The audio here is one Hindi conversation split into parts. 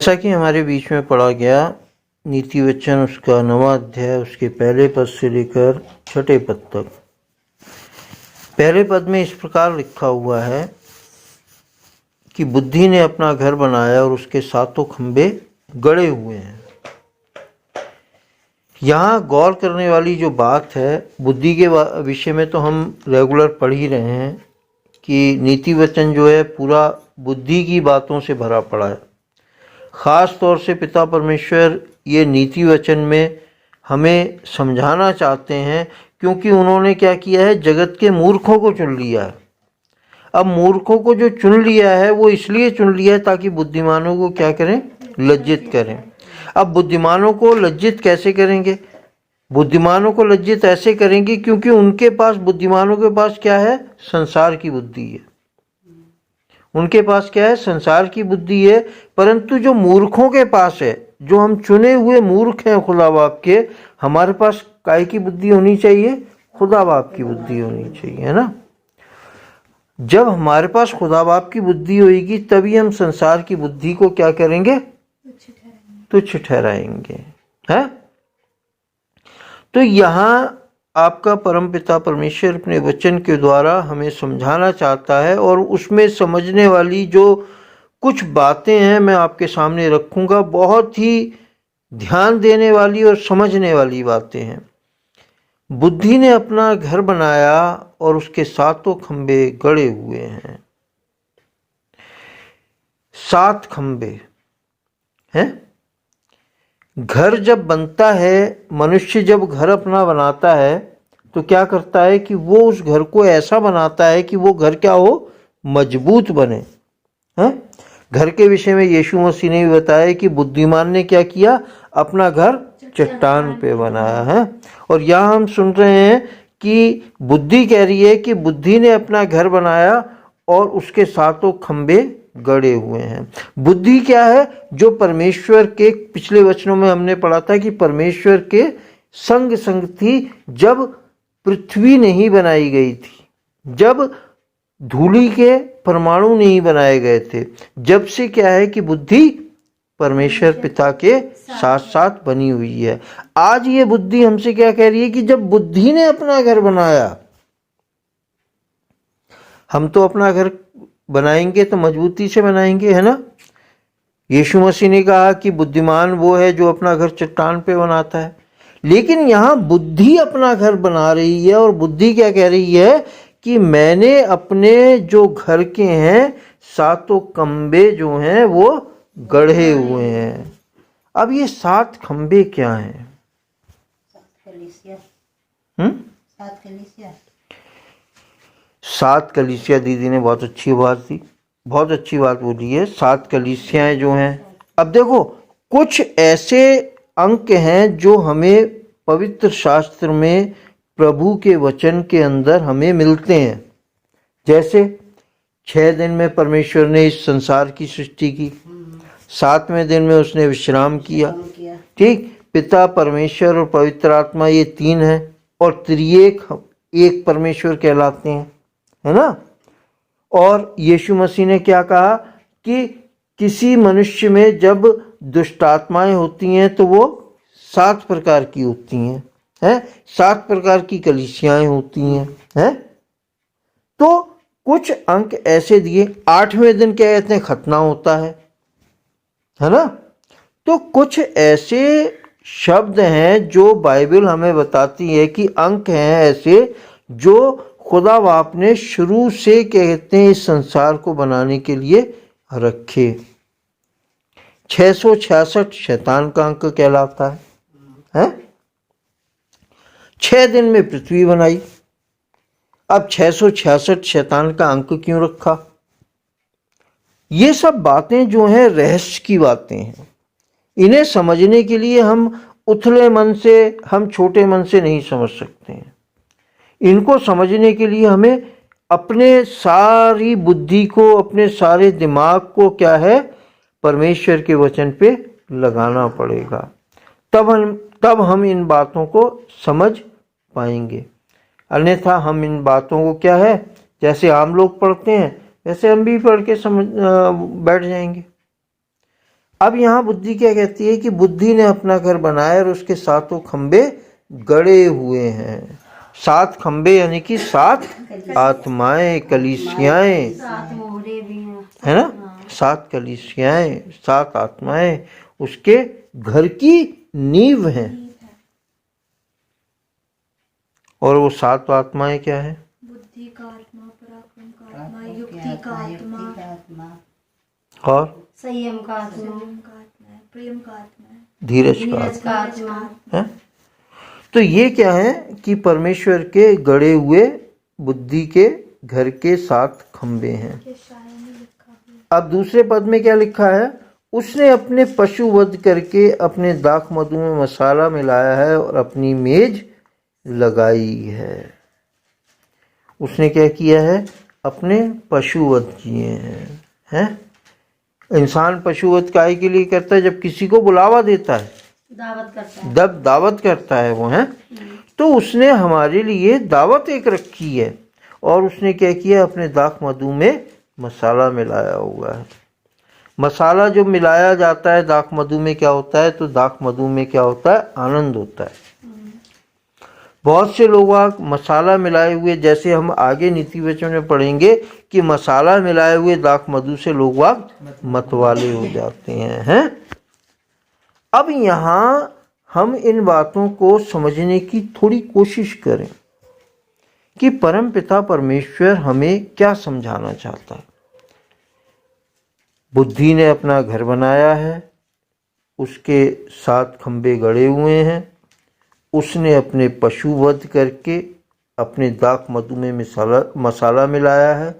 जैसा कि हमारे बीच में पढ़ा गया नीति वचन उसका 9वां अध्याय उसके पहले पद से लेकर 6ठे पद तक। पहले पद में इस प्रकार लिखा हुआ है कि बुद्धि ने अपना घर बनाया और उसके सातों खंबे गड़े हुए हैं। यहाँ गौर करने वाली जो बात है, बुद्धि के विषय में तो हम रेगुलर पढ़ ही रहे हैं कि नीति वचन जो है पूरा बुद्धि की बातों से भरा पड़ा है। ख़ास तौर से पिता परमेश्वर ये नीति वचन में हमें समझाना चाहते हैं, क्योंकि उन्होंने क्या किया है, जगत के मूर्खों को चुन लिया है। अब मूर्खों को जो चुन लिया है वो इसलिए चुन लिया है ताकि बुद्धिमानों को क्या करें, लज्जित करें। अब बुद्धिमानों को लज्जित कैसे करेंगे? बुद्धिमानों को लज्जित ऐसे करेंगे क्योंकि उनके पास, बुद्धिमानों के पास क्या है, संसार की बुद्धि है। उनके पास क्या है, संसार की बुद्धि है। परंतु जो मूर्खों के पास है, जो हम चुने हुए मूर्ख हैं खुदा बाप के, हमारे पास काय की बुद्धि होनी चाहिए, खुदा बाप की बुद्धि होनी चाहिए, है ना। जब हमारे पास खुदा बाप की बुद्धि होगी तभी हम संसार की बुद्धि को क्या करेंगे, तुच्छ ठहराएंगे, है। तो यहाँ आपका परमपिता परमेश्वर अपने वचन के द्वारा हमें समझाना चाहता है और उसमें समझने वाली जो कुछ बातें हैं मैं आपके सामने रखूँगा। बहुत ही ध्यान देने वाली और समझने वाली बातें हैं। बुद्धि ने अपना घर बनाया और उसके सातों खंबे गड़े हुए हैं। 7 खंबे हैं। घर जब बनता है, मनुष्य जब घर अपना बनाता है तो क्या करता है कि वो उस घर को ऐसा बनाता है कि वो घर क्या हो, मजबूत बने, हैं। घर के विषय में यीशु मसीह ने भी बताया कि बुद्धिमान ने क्या किया, अपना घर चट्टान पे बनाया है। और यहाँ हम सुन रहे हैं कि बुद्धि कह रही है कि बुद्धि ने अपना घर बनाया और उसके सातों खंबे गड़े हुए हैं। बुद्धि क्या है, जो परमेश्वर के, पिछले वचनों में हमने पढ़ा था कि परमेश्वर के संग थी जब पृथ्वी नहीं बनाई गई थी, जब धूलि के परमाणु नहीं बनाए गए थे, जब से क्या है कि बुद्धि परमेश्वर पिता के साथ साथ बनी हुई है। आज ये बुद्धि हमसे क्या कह रही है कि जब बुद्धि ने अपना घर बनाया, हम तो अपना घर बनाएंगे तो मजबूती से बनाएंगे, है ना। यीशु मसीह ने कहा कि बुद्धिमान वो है जो अपना घर चट्टान पे बनाता है। लेकिन यहाँ बुद्धि अपना घर बना रही है और बुद्धि क्या कह रही है कि मैंने अपने जो घर के हैं सातों खंबे जो हैं वो गढ़े हुए हैं। अब ये 7 खंबे क्या हैं? 7 कलीसिया। दीदी ने बहुत अच्छी बात दी, बहुत अच्छी बात बोली है। 7 कलीसियाएं जो हैं, अब देखो कुछ ऐसे अंक हैं जो हमें पवित्र शास्त्र में प्रभु के वचन के अंदर हमें मिलते हैं। जैसे 6 दिन में परमेश्वर ने इस संसार की सृष्टि की, 7वें दिन में उसने विश्राम किया, ठीक। पिता परमेश्वर और पवित्र आत्मा ये 3 हैं और त्रिएक एक परमेश्वर कहलाते हैं, है ना। और यीशु मसीह ने क्या कहा कि किसी मनुष्य में जब दुष्ट आत्माएं होती हैं तो वो 7 प्रकार की होती हैं, हैं। 7 प्रकार की कलीसियाएं होती हैं, हैं। तो कुछ अंक ऐसे दिए। 8वें दिन क्या कहते हैं, खतना होता है ना। तो कुछ ऐसे शब्द हैं जो बाइबल हमें बताती है कि अंक हैं ऐसे जो खुदा बाप ने शुरू से कहते हैं इस संसार को बनाने के लिए रखे। 666 शैतान का अंक कहलाता है। 6 दिन में पृथ्वी बनाई। अब 666 शैतान का अंक क्यों रखा? ये सब बातें जो हैं रहस्य की बातें हैं। इन्हें समझने के लिए हम उथले मन से, हम छोटे मन से नहीं समझ सकते हैं। इनको समझने के लिए हमें अपने सारी बुद्धि को, अपने सारे दिमाग को क्या है, परमेश्वर के वचन पे लगाना पड़ेगा। तब हम इन बातों को समझ पाएंगे। अन्यथा हम इन बातों को क्या है, जैसे आम लोग पढ़ते हैं वैसे हम भी पढ़ के समझ बैठ जाएंगे। अब यहाँ बुद्धि क्या कहती है कि बुद्धि ने अपना घर बनाया और उसके सातों खंबे गड़े हुए हैं। 7 खंबे यानी कि 7 आत्माएं, कलीसियाएं, है ना, 7 कलीसियाएं, 7 आत्माएं उसके घर की नींव हैं। और वो 7 आत्माएं क्या है? बुद्धि का आत्मा, पराक्रम का आत्मा, युक्ति का आत्मा और संयम का आत्मा, प्रेम का आत्मा, धीरज का आत्मा है। तो ये क्या है कि परमेश्वर के गड़े हुए बुद्धि के घर के 7 खंबे हैं। अब दूसरे पद में क्या लिखा है? उसने अपने पशु वध करके अपने दाख मधु में मसाला मिलाया है और अपनी मेज लगाई है। उसने क्या किया है? अपने पशु वध किए हैं। इंसान पशु वध काहे के लिए करता है? जब किसी को बुलावा देता है, दावत करता है, जब दावत करता है वो, है तो उसने हमारे लिए दावत एक रखी है और उसने क्या किया? अपने दाख मधु में मसाला मिलाया हुआ है। मसाला जो मिलाया जाता है दाख मधु में, क्या होता है? तो दाख मधु में क्या होता है? आनंद होता है। बहुत से लोग मसाला मिलाए हुए, जैसे हम आगे नीति वचन में पढ़ेंगे कि मसाला मिलाए हुए दाख मधु से लोग मतवाले हो जाते हैं। अब यहाँ हम इन बातों को समझने की थोड़ी कोशिश करें कि परम पिता परमेश्वर हमें क्या समझाना चाहता है। बुद्धि ने अपना घर बनाया है, उसके 7 खंबे गड़े हुए हैं। उसने अपने पशु वध करके अपने दाख मधु में मसाला मिलाया है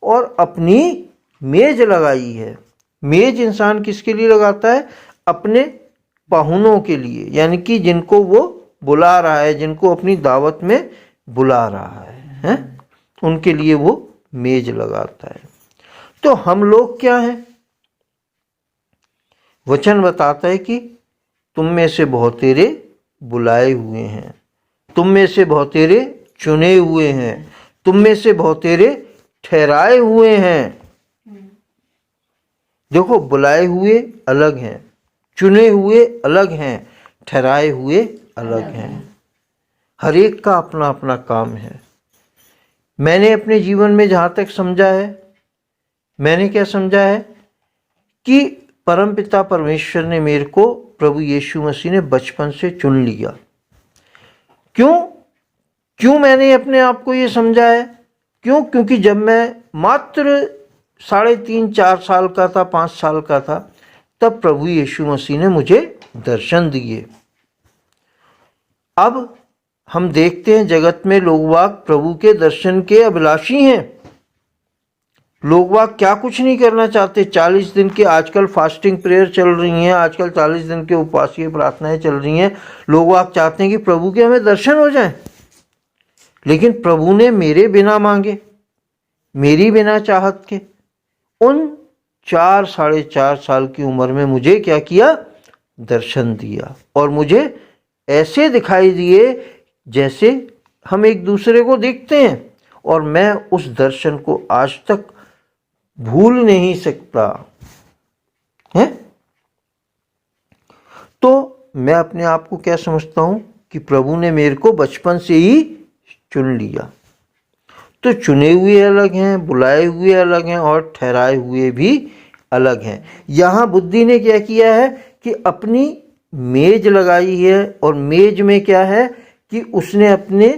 और अपनी मेज लगाई है। मेज इंसान किसके लिए लगाता है? अपने पाहुनों के लिए, यानी कि जिनको वो बुला रहा है, जिनको अपनी दावत में बुला रहा है, उनके लिए वो मेज लगाता है। तो हम लोग क्या हैं? वचन बताता है कि तुम में से बहुतेरे बुलाए हुए हैं, तुम में से बहुतेरे चुने हुए हैं, तुम में से बहुतेरे ठहराए हुए हैं। देखो, बुलाए हुए अलग हैं, चुने हुए अलग हैं, ठहराए हुए अलग हैं। हर एक का अपना अपना काम है। मैंने अपने जीवन में जहाँ तक समझा है, मैंने क्या समझा है कि परमपिता परमेश्वर ने मेरे को, प्रभु यीशु मसीह ने बचपन से चुन लिया। क्यों मैंने अपने आप को ये समझा है? क्योंकि जब मैं मात्र 3.5-4 साल का था, 5 साल का था, तब प्रभु यीशु मसीह ने मुझे दर्शन दिए। अब हम देखते हैं जगत में लोग वाग प्रभु के दर्शन के अभिलाषी हैं। लोग वाग क्या कुछ नहीं करना चाहते। 40 दिन के आजकल फास्टिंग प्रेयर चल रही हैं, आजकल 40 दिन के उपवासीय प्रार्थनाएं चल रही हैं। लोग वाग चाहते हैं कि प्रभु के हमें दर्शन हो जाएं, लेकिन प्रभु ने मेरे बिना मांगे, मेरी बिना चाहत के, उन 4-4.5 साल की उम्र में मुझे क्या किया? दर्शन दिया। और मुझे ऐसे दिखाई दिए जैसे हम एक दूसरे को देखते हैं, और मैं उस दर्शन को आज तक भूल नहीं सकता है। तो मैं अपने आप को क्या समझता हूं कि प्रभु ने मेरे को बचपन से ही चुन लिया। तो चुने हुए अलग हैं, बुलाए हुए अलग हैं, और ठहराए हुए भी अलग हैं। यहाँ बुद्धि ने क्या किया है कि अपनी मेज लगाई है, और मेज में क्या है कि उसने अपने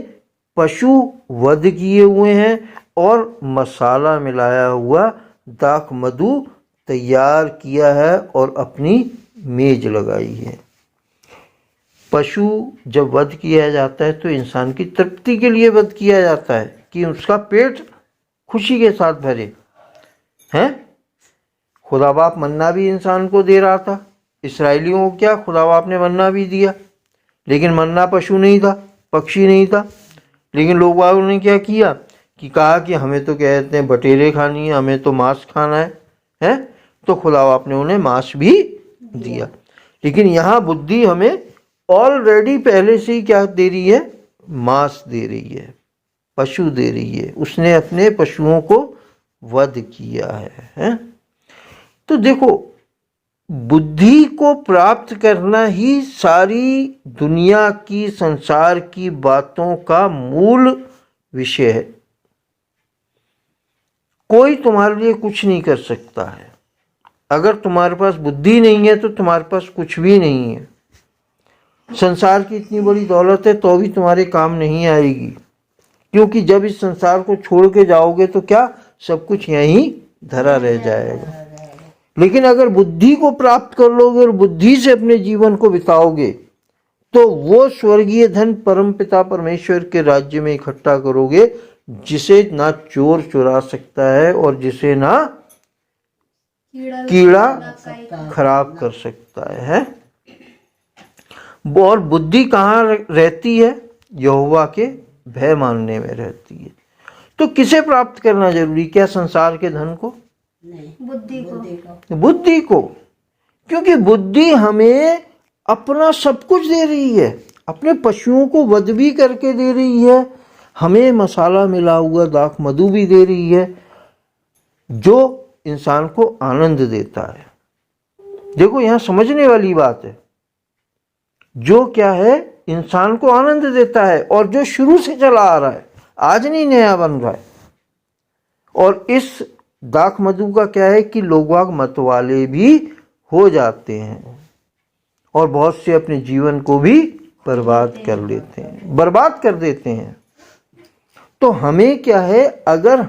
पशु वध किए हुए हैं और मसाला मिलाया हुआ दाख मधु तैयार किया है और अपनी मेज लगाई है। पशु जब वध किया जाता है तो इंसान की तृप्ति के लिए वध किया जाता है कि उसका पेट खुशी के साथ भरे हैं। खुदा बाप मन्ना भी इंसान को दे रहा था। इस्राएलियों को क्या खुदा बाप ने मन्ना भी दिया, लेकिन मन्ना पशु नहीं था, पक्षी नहीं था। लेकिन लोग बागों ने क्या किया कि कहा कि हमें तो कहते हैं बटेरे खानी है, हमें तो मांस खाना है। तो खुदा बाप ने उन्हें मांस भी दिया। लेकिन यहाँ बुद्धि हमें ऑलरेडी पहले से ही क्या दे रही है? मांस दे रही है, पशु दे रही है। उसने अपने पशुओं को वध किया है। तो देखो, बुद्धि को प्राप्त करना ही सारी दुनिया की, संसार की बातों का मूल विषय है। कोई तुम्हारे लिए कुछ नहीं कर सकता है। अगर तुम्हारे पास बुद्धि नहीं है तो तुम्हारे पास कुछ भी नहीं है। संसार की इतनी बड़ी दौलत है तो भी तुम्हारे काम नहीं आएगी, क्योंकि जब इस संसार को छोड़ के जाओगे तो क्या सब कुछ यहीं धरा रह जाएगा। लेकिन अगर बुद्धि को प्राप्त कर लोगे और बुद्धि से अपने जीवन को बिताओगे तो वो स्वर्गीय धन परमपिता परमेश्वर के राज्य में इकट्ठा करोगे, जिसे ना चोर चुरा सकता है और जिसे ना कीड़ा खराब कर सकता है। और बुद्धि कहाँ रहती है? यहोवा के भय मानने में रहती है। तो किसे प्राप्त करना जरूरी? क्या संसार के धन को? बुद्धि को। क्योंकि बुद्धि हमें अपना सब कुछ दे रही है। अपने पशुओं को वध भी करके दे रही है, हमें मसाला मिला हुआ दाख मधु भी दे रही है, जो इंसान को आनंद देता है। देखो यहाँ समझने वाली बात है, जो क्या है इंसान को आनंद देता है और जो शुरू से चला आ रहा है, आज नहीं नया बन रहा है। और इस दाख मधु का क्या है कि लोग मतवाले भी हो जाते हैं और बहुत से अपने जीवन को भी बर्बाद कर लेते हैं, बर्बाद कर देते हैं। तो हमें क्या है, अगर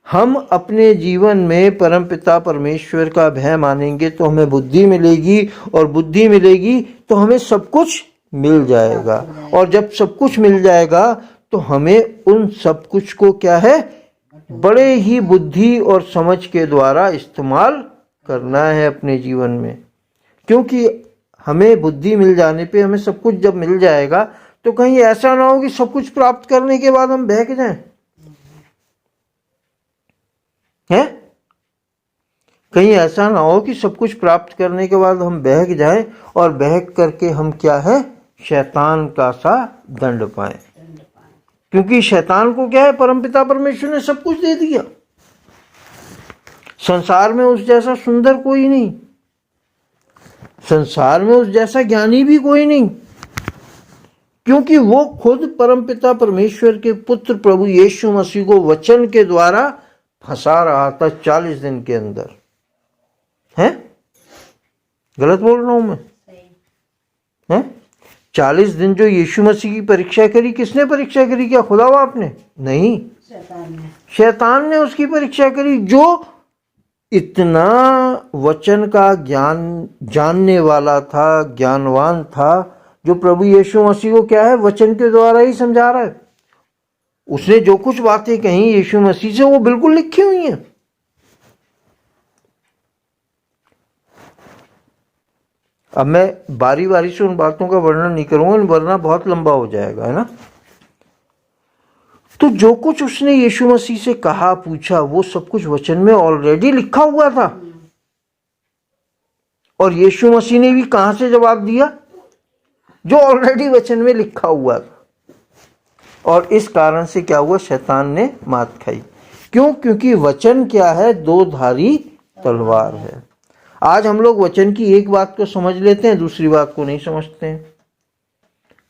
हम अपने जीवन में परमपिता परमेश्वर का भय मानेंगे तो हमें बुद्धि मिलेगी, और बुद्धि मिलेगी तो हमें सब कुछ मिल जाएगा। और जब सब कुछ मिल जाएगा तो हमें उन सब कुछ को क्या है, बड़े ही बुद्धि और समझ के द्वारा इस्तेमाल करना है अपने जीवन में। क्योंकि हमें बुद्धि मिल जाने पे, हमें सब कुछ जब मिल जाएगा तो कहीं ऐसा ना हो कि सब कुछ प्राप्त करने के बाद हम बहक जाएं, हैं? कहीं ऐसा ना हो कि सब कुछ प्राप्त करने के बाद हम बहक जाएं और बहक करके हम क्या है, शैतान का सा दंड पाएं। क्योंकि शैतान को क्या है, परमपिता परमेश्वर ने सब कुछ दे दिया। संसार में उस जैसा सुंदर कोई नहीं, संसार में उस जैसा ज्ञानी भी कोई नहीं, क्योंकि वो खुद परमपिता परमेश्वर के पुत्र प्रभु यीशु मसीह को वचन के द्वारा फंसा रहा था 40 दिन के अंदर। हैं? गलत बोल रहा हूं मैं? हैं? 40 दिन जो यीशु मसीह की परीक्षा करी, किसने परीक्षा करी? क्या खुदा बाप ने? नहीं, शैतान ने उसकी परीक्षा करी, जो इतना वचन का ज्ञान जानने वाला था, ज्ञानवान था, जो प्रभु यीशु मसीह को क्या है, वचन के द्वारा ही समझा रहा है। उसने जो कुछ बातें कही यीशु मसीह से, वो बिल्कुल लिखी हुई हैं। अब मैं बारी बारी से उन बातों का वर्णन नहीं करूंगा, वरना बहुत लंबा हो जाएगा, है ना। तो जो कुछ उसने यीशु मसीह से कहा, पूछा, वो सब कुछ वचन में ऑलरेडी लिखा हुआ था। और यीशु मसीह ने भी कहां से जवाब दिया? जो ऑलरेडी वचन में लिखा हुआ था। और इस कारण से क्या हुआ, शैतान ने मात खाई। क्यों? क्योंकि वचन क्या है, दो धारी तलवार है। आज हम लोग वचन की एक बात को समझ लेते हैं, दूसरी बात को नहीं समझते हैं।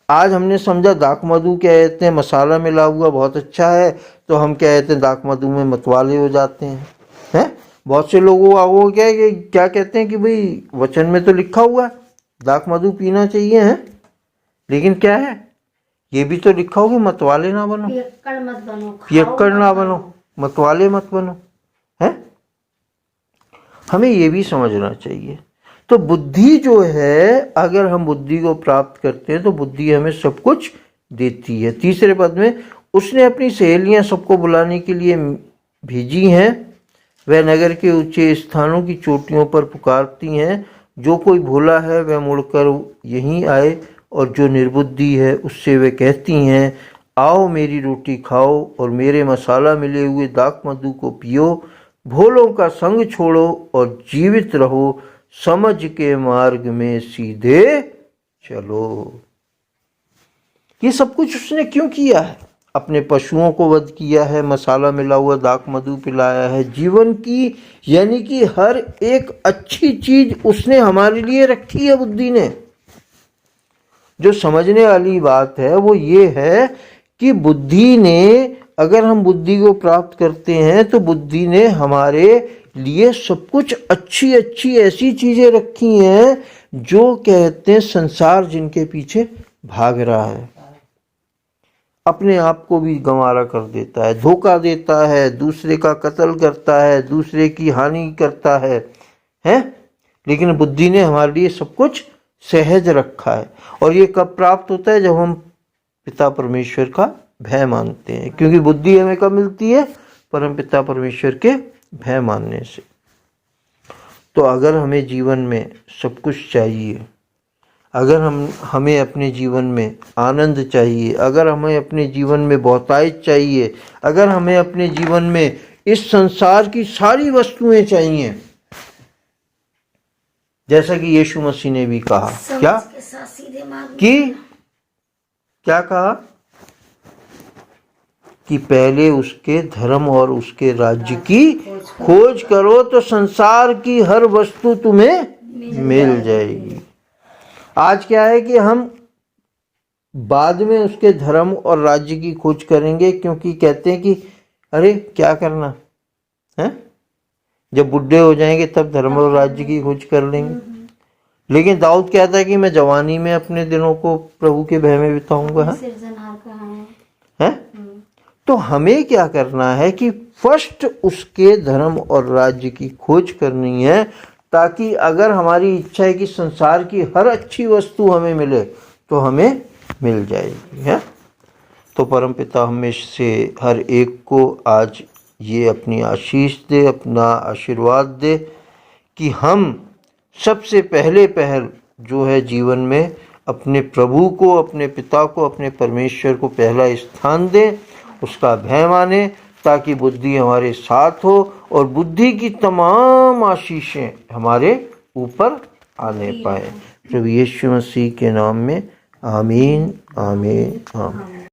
आज हमने समझा दाख मधु क्या कहते हैं, मसाला मिला हुआ बहुत अच्छा है, तो हम क्या कहते हैं, दाख मधु में मतवाले हो जाते हैं। बहुत से लोगों को क्या कहते हैं कि भाई वचन में तो लिखा हुआ है दाख मधु पीना चाहिए, है, लेकिन क्या है, ये भी तो लिखा हो कि मतवाले ना बनो, पियक्कड़ ना बनो, मतवाले मत बनो, है। हमें ये भी समझना चाहिए। तो बुद्धि जो है, अगर हम बुद्धि को प्राप्त करते हैं तो बुद्धि हमें सब कुछ देती है। तीसरे पद में, उसने अपनी सहेलियां सबको बुलाने के लिए भेजी हैं, वह नगर के ऊंचे स्थानों की चोटियों पर पुकारती हैं, जो कोई भोला है वह मुड़कर यहीं आए, और जो निर्बुद्धि है उससे वे कहती हैं, आओ मेरी रोटी खाओ और मेरे मसाला मिले हुए दाख मधु को पियो, भोलों का संग छोड़ो और जीवित रहो, समझ के मार्ग में सीधे चलो। ये सब कुछ उसने क्यों किया है? अपने पशुओं को वध किया है, मसाला मिला हुआ दाक मधु पिलाया है, जीवन की यानी कि हर एक अच्छी चीज उसने हमारे लिए रखी है बुद्धि ने। जो समझने वाली बात है वो ये है कि बुद्धि ने, अगर हम बुद्धि को प्राप्त करते हैं तो बुद्धि ने हमारे लिए सब कुछ अच्छी अच्छी ऐसी चीजें रखी हैं जो कहते हैं संसार जिनके पीछे भाग रहा है, अपने आप को भी गंवारा कर देता है, धोखा देता है, दूसरे का कत्ल करता है, दूसरे की हानि करता है? लेकिन बुद्धि ने हमारे लिए सब कुछ सहज रखा है। और ये कब प्राप्त होता है? जब हम पिता परमेश्वर का भय मानते हैं, क्योंकि बुद्धि हमें कब मिलती है? परम पिता परमेश्वर के भय मानने से। तो अगर हमें जीवन में सब कुछ चाहिए, अगर हमें अपने जीवन में आनंद चाहिए, अगर हमें अपने जीवन में बहुतायत चाहिए, अगर हमें अपने जीवन में इस संसार की सारी वस्तुएं चाहिए, जैसा कि यीशु मसीह ने भी कहा, क्या क्या कहा कि पहले उसके धर्म और उसके राज्य की खोज करो तो संसार की हर वस्तु तुम्हें मिल जाएगी। आज क्या है कि हम बाद में उसके धर्म और राज्य की खोज करेंगे, क्योंकि कहते हैं कि अरे क्या करना है, जब बुढ़े हो जाएंगे तब धर्म और राज्य की खोज कर लेंगे। लेकिन दाऊद कहता है कि मैं जवानी में अपने दिनों को प्रभु के भय में बिताऊंगा। है? तो हमें क्या करना है कि फर्स्ट उसके धर्म और राज्य की खोज करनी है, ताकि अगर हमारी इच्छा है कि संसार की हर अच्छी वस्तु हमें मिले तो हमें मिल जाएगी। है? तो परमपिता हमें से हर एक को आज ये अपनी आशीष दे, अपना आशीर्वाद दे कि हम सबसे पहल जो है जीवन में अपने प्रभु को, अपने पिता को, अपने परमेश्वर को पहला स्थान दें, उसका भय माने, ताकि बुद्धि हमारे साथ हो और बुद्धि की तमाम आशीषें हमारे ऊपर आने पाए। प्रभु यीशु मसीह के नाम में आमीन, आमीन, आमीन।